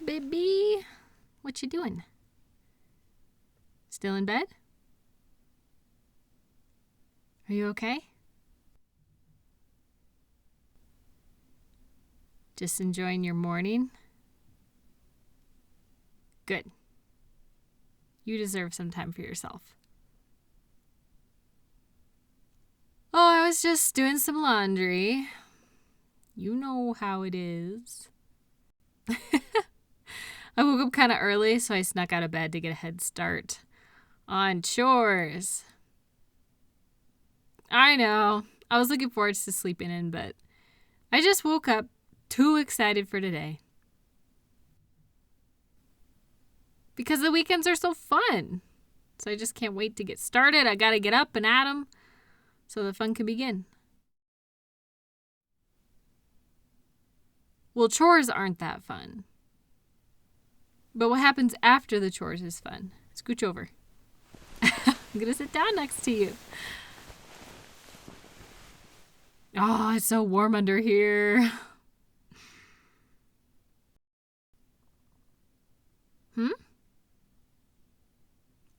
baby. What you doing? Still in bed? Are you okay? Just enjoying your morning? Good. You deserve some time for yourself. Oh, I was just doing some laundry. You know how it is. I woke up kind of early, so I snuck out of bed to get a head start on chores. I know. I was looking forward to sleeping in, but I just woke up too excited for today. Because the weekends are so fun. So I just can't wait to get started. I got to get up and at 'em so the fun can begin. Well, chores aren't that fun. But what happens after the chores is fun. Scooch over. I'm going to sit down next to you. Oh, it's so warm under here.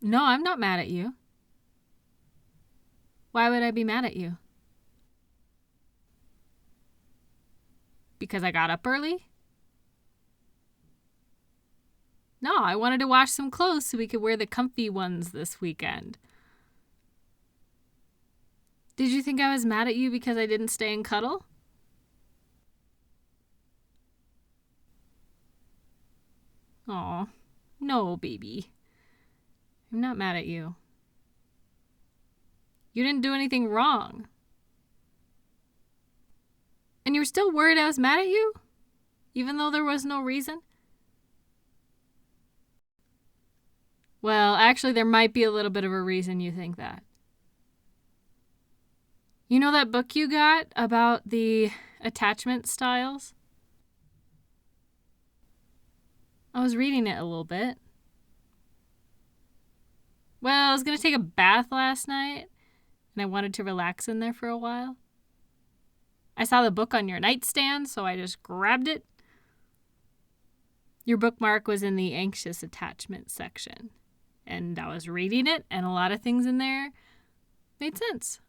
No, I'm not mad at you. Why would I be mad at you? Because I got up early? No, I wanted to wash some clothes so we could wear the comfy ones this weekend. Did you think I was mad at you because I didn't stay and cuddle? Aw, no, baby. I'm not mad at you. You didn't do anything wrong. And you're still worried I was mad at you? Even though there was no reason? Well, actually, there might be a little bit of a reason you think that. You know that book you got about the attachment styles? I was reading it a little bit. Well, I was going to take a bath last night, and I wanted to relax in there for a while. I saw the book on your nightstand, so I just grabbed it. Your bookmark was in the anxious attachment section, and I was reading it, and a lot of things in there made sense.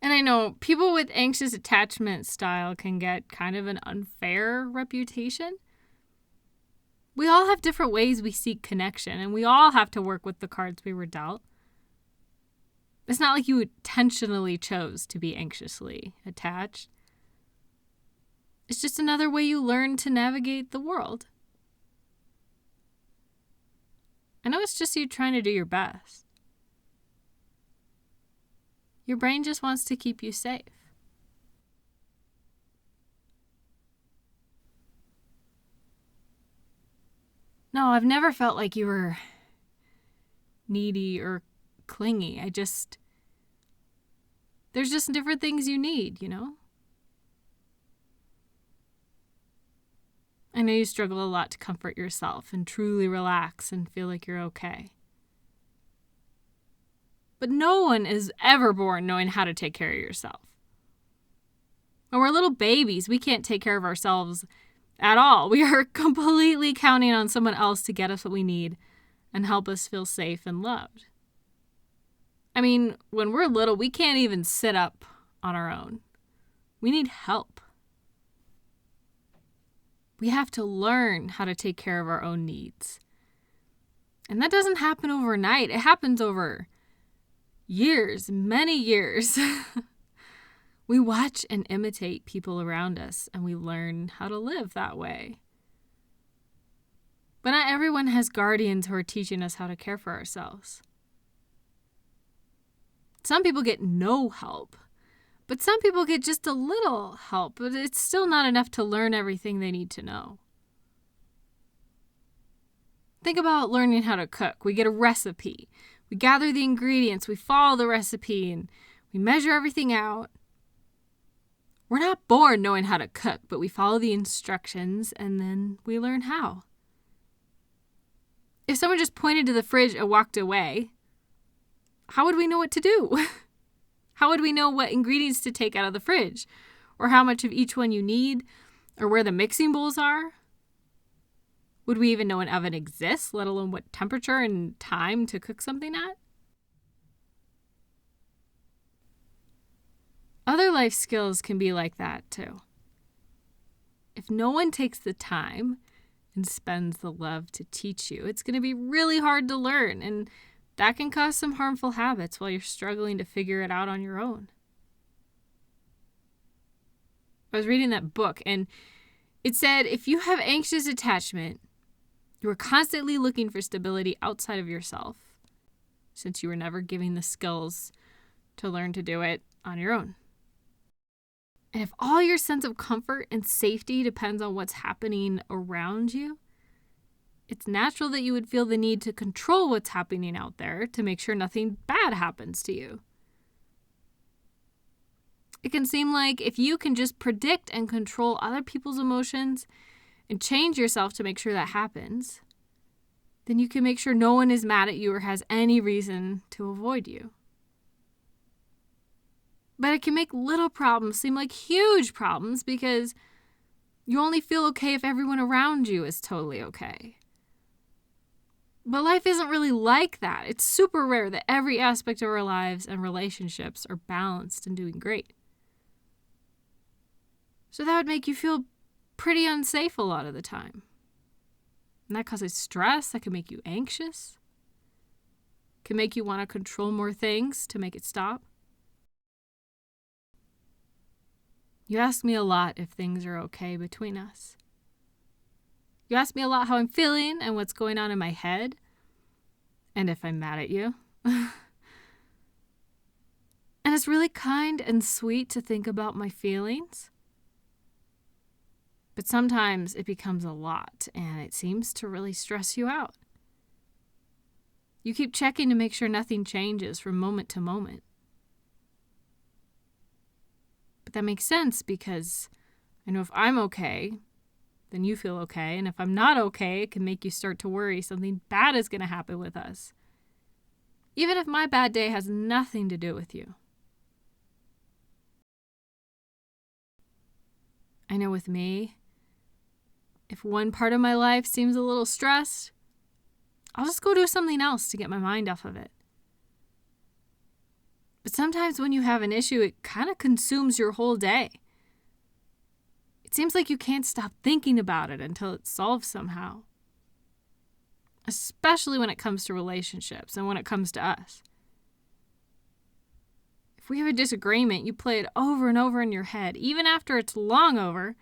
And I know people with anxious attachment style can get kind of an unfair reputation. We all have different ways we seek connection, and we all have to work with the cards we were dealt. It's not like you intentionally chose to be anxiously attached. It's just another way you learn to navigate the world. I know it's just you trying to do your best. Your brain just wants to keep you safe. No, I've never felt like you were needy or clingy. There's just different things you need, you know? I know you struggle a lot to comfort yourself and truly relax and feel like you're okay. But no one is ever born knowing how to take care of yourself. When we're little babies, we can't take care of ourselves at all. We are completely counting on someone else to get us what we need and help us feel safe and loved. I mean, when we're little, we can't even sit up on our own. We need help. We have to learn how to take care of our own needs. And that doesn't happen overnight. It happens over years, many years. We watch and imitate people around us, and we learn how to live that way. But not everyone has guardians who are teaching us how to care for ourselves. Some people get no help, but some people get just a little help, but it's still not enough to learn everything they need to know. Think about learning how to cook. We get a recipe. We gather the ingredients, we follow the recipe, and we measure everything out. We're not born knowing how to cook, but we follow the instructions and then we learn how. If someone just pointed to the fridge and walked away, how would we know what to do? How would we know what ingredients to take out of the fridge? Or how much of each one you need? Or where the mixing bowls are? Would we even know an oven exists, let alone what temperature and time to cook something at? Other life skills can be like that too. If no one takes the time and spends the love to teach you, it's going to be really hard to learn, and that can cause some harmful habits while you're struggling to figure it out on your own. I was reading that book, and it said if you have anxious attachment, you are constantly looking for stability outside of yourself, since you were never given the skills to learn to do it on your own. And if all your sense of comfort and safety depends on what's happening around you, it's natural that you would feel the need to control what's happening out there to make sure nothing bad happens to you. It can seem like if you can just predict and control other people's emotions and change yourself to make sure that happens, then you can make sure no one is mad at you or has any reason to avoid you. But it can make little problems seem like huge problems because you only feel okay if everyone around you is totally okay. But life isn't really like that. It's super rare that every aspect of our lives and relationships are balanced and doing great. So that would make you feel pretty unsafe a lot of the time. And that causes stress. That can make you anxious. Can make you want to control more things to make it stop. You ask me a lot if things are okay between us. You ask me a lot how I'm feeling and what's going on in my head, and if I'm mad at you. And it's really kind and sweet to think about my feelings. But sometimes it becomes a lot, and it seems to really stress you out. You keep checking to make sure nothing changes from moment to moment. But that makes sense because I know if I'm okay, then you feel okay. And if I'm not okay, it can make you start to worry something bad is going to happen with us. Even if my bad day has nothing to do with you. I know with me, if one part of my life seems a little stressed, I'll just go do something else to get my mind off of it. But sometimes when you have an issue, it kind of consumes your whole day. It seems like you can't stop thinking about it until it's solved somehow. Especially when it comes to relationships and when it comes to us. If we have a disagreement, you play it over and over in your head, even after it's long over,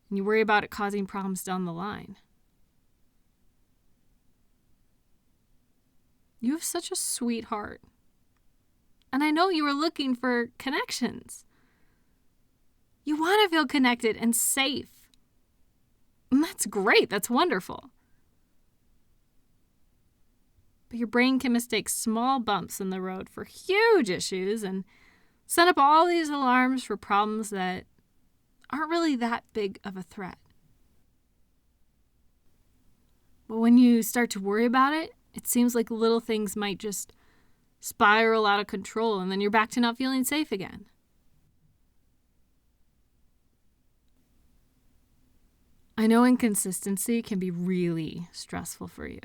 and you worry about it causing problems down the line. You have such a sweet heart. And I know you were looking for connections. You want to feel connected and safe. And that's great. That's wonderful. But your brain can mistake small bumps in the road for huge issues and set up all these alarms for problems that aren't really that big of a threat. But when you start to worry about it, it seems like little things might just spiral out of control, and then you're back to not feeling safe again. I know inconsistency can be really stressful for you.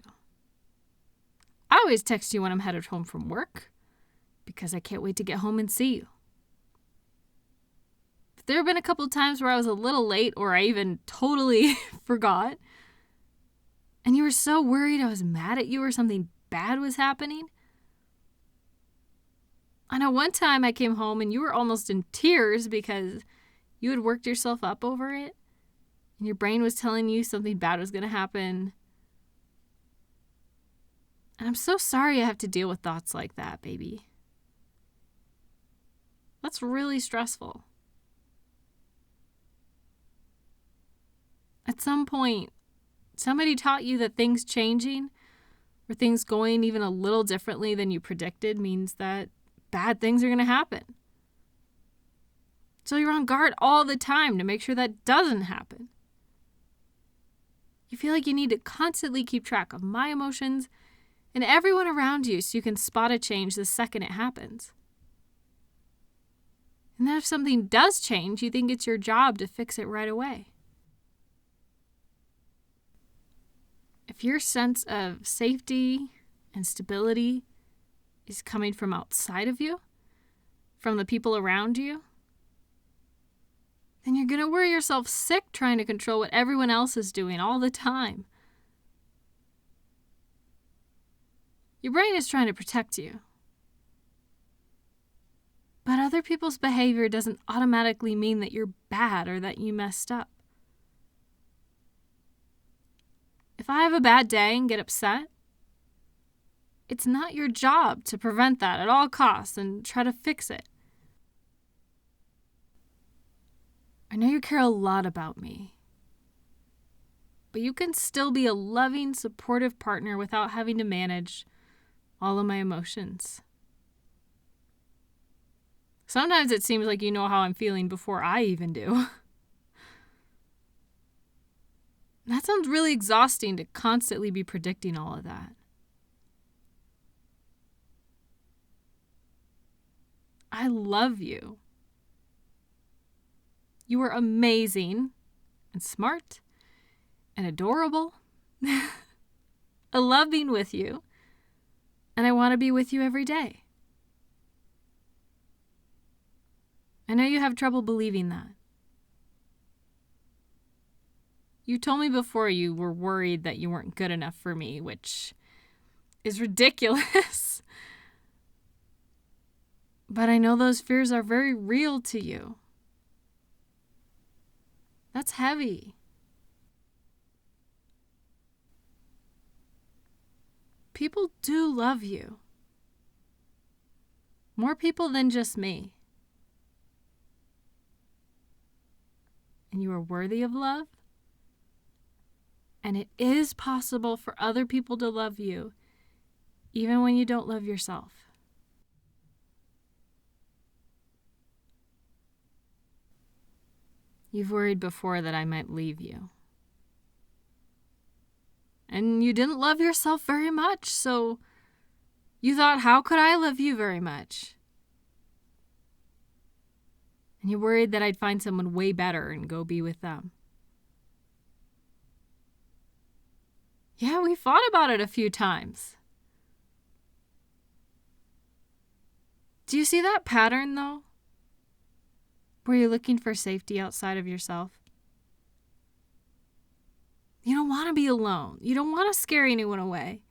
I always text you when I'm headed home from work because I can't wait to get home and see you. But there have been a couple times where I was a little late or I even totally forgot, and you were so worried I was mad at you or something bad was happening. I know one time I came home and you were almost in tears because you had worked yourself up over it and your brain was telling you something bad was going to happen. And I'm so sorry I have to deal with thoughts like that, baby. That's really stressful. At some point, somebody taught you that things changing or things going even a little differently than you predicted means that bad things are going to happen. So you're on guard all the time to make sure that doesn't happen. You feel like you need to constantly keep track of my emotions and everyone around you so you can spot a change the second it happens. And then if something does change, you think it's your job to fix it right away. If your sense of safety and stability is coming from outside of you, from the people around you, then you're going to worry yourself sick trying to control what everyone else is doing all the time. Your brain is trying to protect you. But other people's behavior doesn't automatically mean that you're bad or that you messed up. If I have a bad day and get upset, it's not your job to prevent that at all costs and try to fix it. I know you care a lot about me, but you can still be a loving, supportive partner without having to manage all of my emotions. Sometimes it seems like you know how I'm feeling before I even do. That sounds really exhausting to constantly be predicting all of that. I love you. You are amazing and smart and adorable. I love being with you, and I want to be with you every day. I know you have trouble believing that. You told me before you were worried that you weren't good enough for me, which is ridiculous. But I know those fears are very real to you. That's heavy. People do love you. More people than just me. And you are worthy of love. And it is possible for other people to love you, even when you don't love yourself. You've worried before that I might leave you. And you didn't love yourself very much, so you thought, how could I love you very much? And you worried that I'd find someone way better and go be with them. Yeah, we fought about it a few times. Do you see that pattern, though? Where you're looking for safety outside of yourself? You don't want to be alone. You don't want to scare anyone away.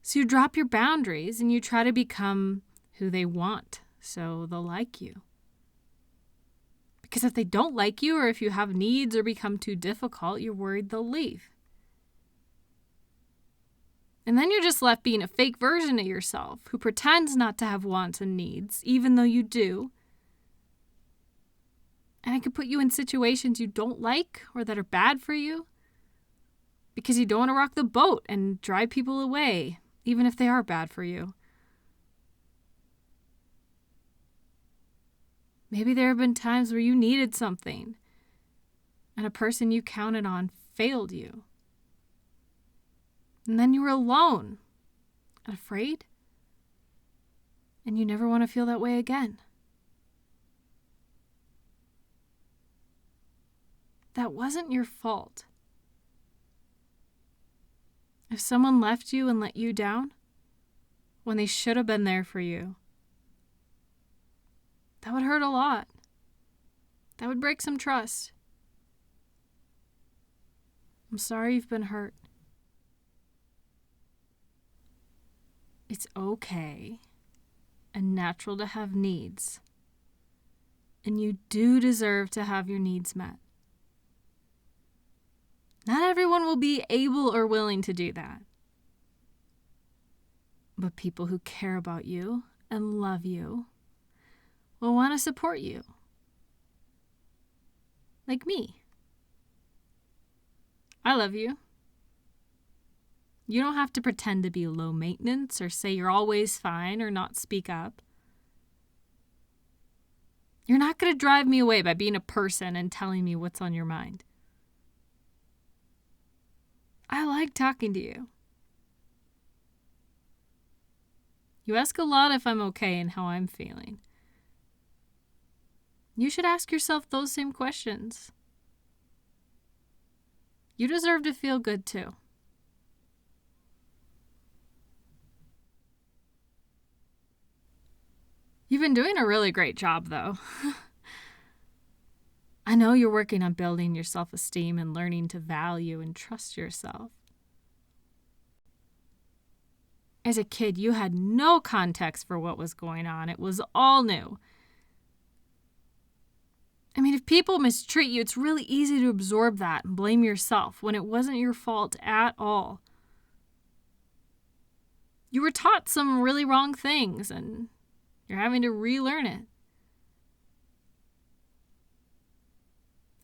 So you drop your boundaries and you try to become who they want so they'll like you. Because if they don't like you, or if you have needs or become too difficult, you're worried they'll leave. And then you're just left being a fake version of yourself who pretends not to have wants and needs, even though you do. And it could put you in situations you don't like or that are bad for you because you don't want to rock the boat and drive people away, even if they are bad for you. Maybe there have been times where you needed something and a person you counted on failed you. And then you were alone and afraid, and you never want to feel that way again. That wasn't your fault. If someone left you and let you down when they should have been there for you, that would hurt a lot. That would break some trust. I'm sorry you've been hurt. It's okay and natural to have needs, and you do deserve to have your needs met. Not everyone will be able or willing to do that. But people who care about you and love you will want to support you. Like me. I love you. You don't have to pretend to be low maintenance or say you're always fine or not speak up. You're not going to drive me away by being a person and telling me what's on your mind. I like talking to you. You ask a lot if I'm okay and how I'm feeling. You should ask yourself those same questions. You deserve to feel good too. You've been doing a really great job, though. I know you're working on building your self-esteem and learning to value and trust yourself. As a kid, you had no context for what was going on. It was all new. I mean, if people mistreat you, it's really easy to absorb that and blame yourself when it wasn't your fault at all. You were taught some really wrong things, and you're having to relearn it.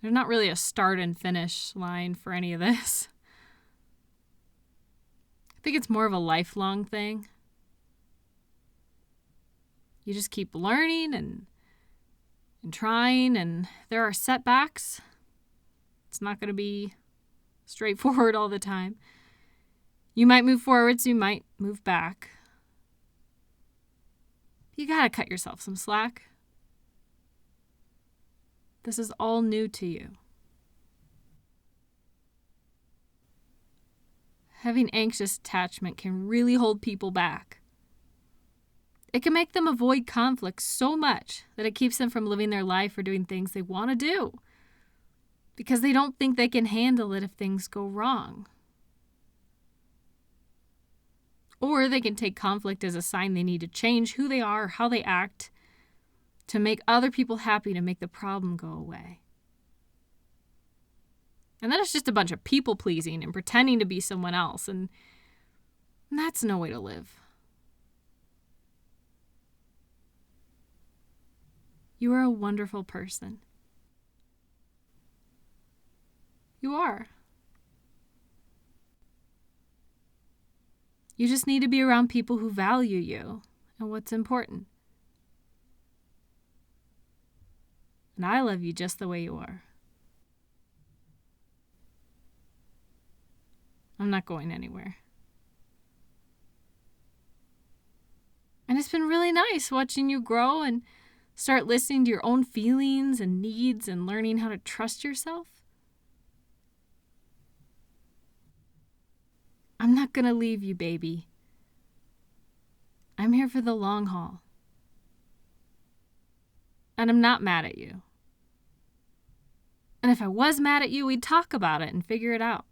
There's not really a start and finish line for any of this. I think it's more of a lifelong thing. You just keep learning and trying, and there are setbacks. It's not going to be straightforward all the time. You might move forwards, you might move back. You got to cut yourself some slack. This is all new to you. Having anxious attachment can really hold people back. It can make them avoid conflict so much that it keeps them from living their life or doing things they want to do because they don't think they can handle it if things go wrong. Or they can take conflict as a sign they need to change who they are, how they act, to make other people happy, to make the problem go away. And that is just a bunch of people-pleasing and pretending to be someone else, and that's no way to live. You are a wonderful person. You are. You just need to be around people who value you and what's important. And I love you just the way you are. I'm not going anywhere. And it's been really nice watching you grow and start listening to your own feelings and needs and learning how to trust yourself. I'm not going to leave you, baby. I'm here for the long haul. And I'm not mad at you. And if I was mad at you, we'd talk about it and figure it out.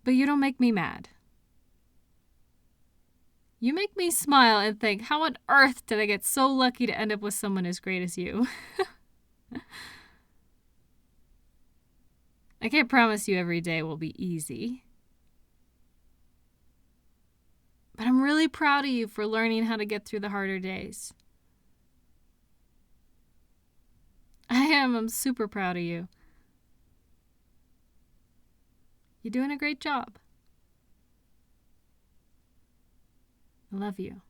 But you don't make me mad. You make me smile and think, how on earth did I get so lucky to end up with someone as great as you? I can't promise you every day will be easy. But I'm really proud of you for learning how to get through the harder days. I am. I'm super proud of you. You're doing a great job. I love you.